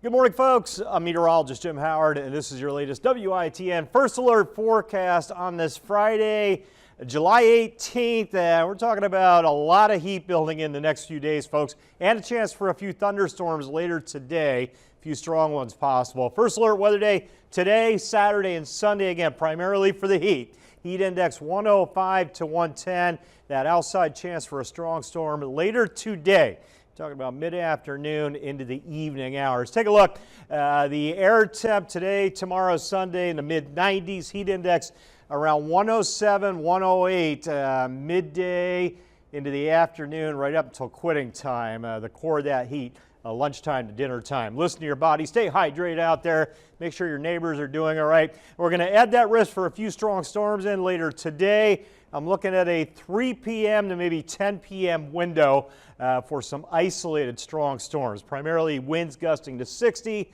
Good morning, folks. I'm meteorologist Jim Howard, and this is your latest WITN First Alert forecast on this Friday, July 18th. We're talking about a lot of heat building in the next few days, folks, and a chance for a few thunderstorms later today. A few strong ones possible. First Alert weather day today, Saturday, and Sunday, again, primarily for the heat. Heat index 105 to 110. That outside chance for a strong storm later today. Talking about mid-afternoon into the evening hours. Take a look. The air temp today, tomorrow, Sunday in the mid-90s. Heat index around 107, 108. Midday into the afternoon right up until quitting time. The core of that heat, lunchtime to dinner time. Listen to your body. Stay hydrated out there. Make sure your neighbors are doing all right. We're going to add that risk for a few strong storms in later today. I'm looking at a 3 p.m. to maybe 10 p.m. window for some isolated strong storms, primarily winds gusting to 60,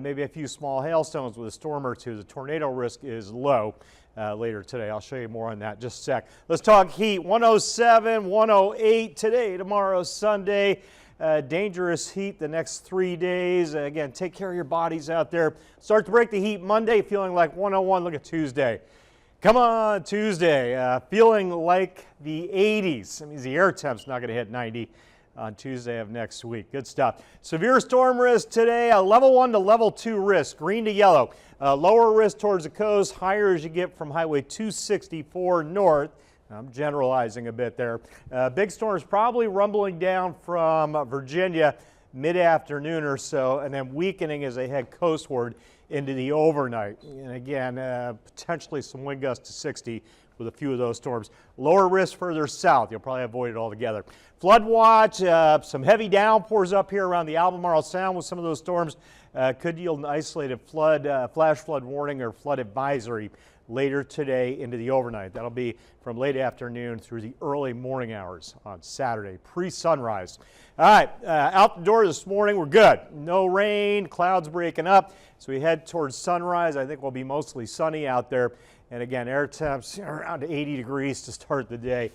maybe a few small hailstones with a storm or two. The tornado risk is low later today. I'll show you more on that in just a sec. Let's talk heat. 107, 108 today, tomorrow, Sunday. Dangerous heat the next 3 days. Again, take care of your bodies out there. Start to break the heat Monday, feeling like 101. Look at Tuesday. Come on, Tuesday, feeling like the 80s. That means the air temp's not going to hit 90 on Tuesday of next week. Good stuff. Severe storm risk today, a level 1 to level 2 risk, green to yellow. Lower risk towards the coast, higher as you get from Highway 264 north. I'm generalizing a bit there. Big storms probably rumbling down from Virginia mid-afternoon or so, and then weakening as they head coastward into the overnight. And again, potentially some wind gusts to 60 with a few of those storms. Lower risk further south. You'll probably avoid it altogether. Flood watch, some heavy downpours up here around the Albemarle Sound with some of those storms. Could yield an isolated flood, flash flood warning or flood advisory later today into the overnight. That'll be from late afternoon through the early morning hours on Saturday, pre-sunrise. All right, out the door this morning, we're good. No rain, clouds breaking up. So we head towards sunrise. I think we'll be mostly sunny out there. And again, air temps around 80 degrees to start the day.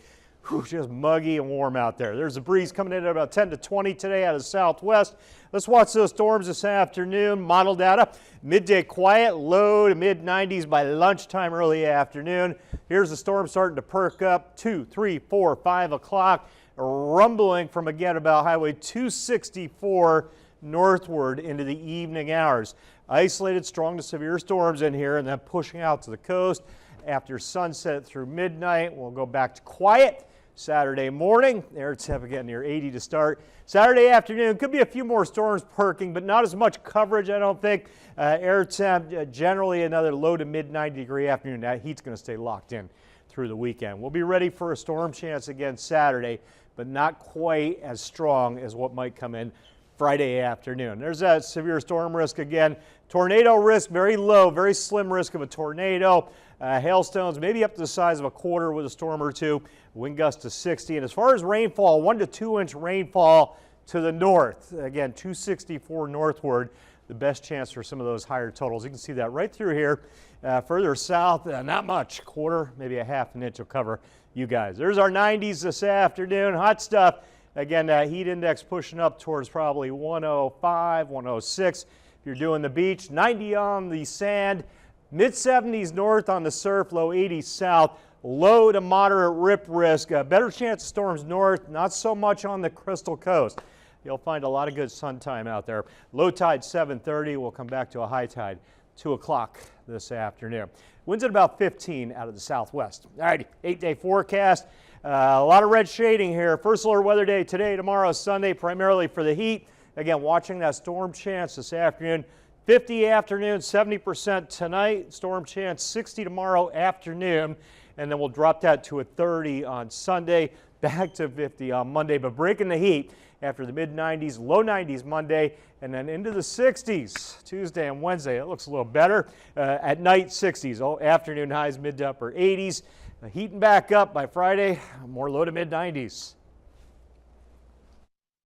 Whew, just muggy and warm out there. There's a breeze coming in at about 10 to 20 today out of the southwest. Let's watch those storms this afternoon. Model data, midday quiet, low to mid-90s by lunchtime, early afternoon. Here's the storm starting to perk up, 2, 3, 4, 5 o'clock. Rumbling from, again, about Highway 264 northward into the evening hours. Isolated strong to severe storms in here and then pushing out to the coast. After sunset through midnight, we'll go back to quiet. Saturday morning, air temp again near 80 to start. Saturday afternoon, could be a few more storms perking, but not as much coverage, I don't think. Air temp generally another low to mid 90 degree afternoon. That heat's going to stay locked in through the weekend. We'll be ready for a storm chance again Saturday, but not quite as strong as what might come in Friday afternoon. There's that severe storm risk again. Tornado risk, very low, very slim risk of a tornado. Hailstones maybe up to the size of a quarter with a storm or two. Wind gusts to 60. And as far as rainfall, 1 to 2 inch rainfall to the north. Again, 264 northward. The best chance for some of those higher totals. You can see that right through here. Further south, not much. Quarter, maybe a half an inch will cover you guys. There's our 90s this afternoon. Hot stuff. Again, that heat index pushing up towards probably 105, 106. If you're doing the beach, 90 on the sand. Mid-70s north on the surf, low 80s south. Low to moderate rip risk. Better chance of storms north, not so much on the Crystal Coast. You'll find a lot of good sun time out there. Low tide 7:30. We'll come back to a high tide 2 o'clock this afternoon. Winds at about 15 out of the southwest. All righty, 8-day forecast. A lot of red shading here. First alert weather day today, tomorrow, Sunday, primarily for the heat. Again, watching that storm chance this afternoon. 50 afternoon, 70% tonight. Storm chance 60 tomorrow afternoon. And then we'll drop that to a 30 on Sunday, back to 50 on Monday. But breaking the heat after the mid-90s, low 90s Monday, and then into the 60s Tuesday and Wednesday. It looks a little better. At night, 60s. Oh, afternoon highs mid to upper 80s. Heating back up by Friday, more low to mid-90s.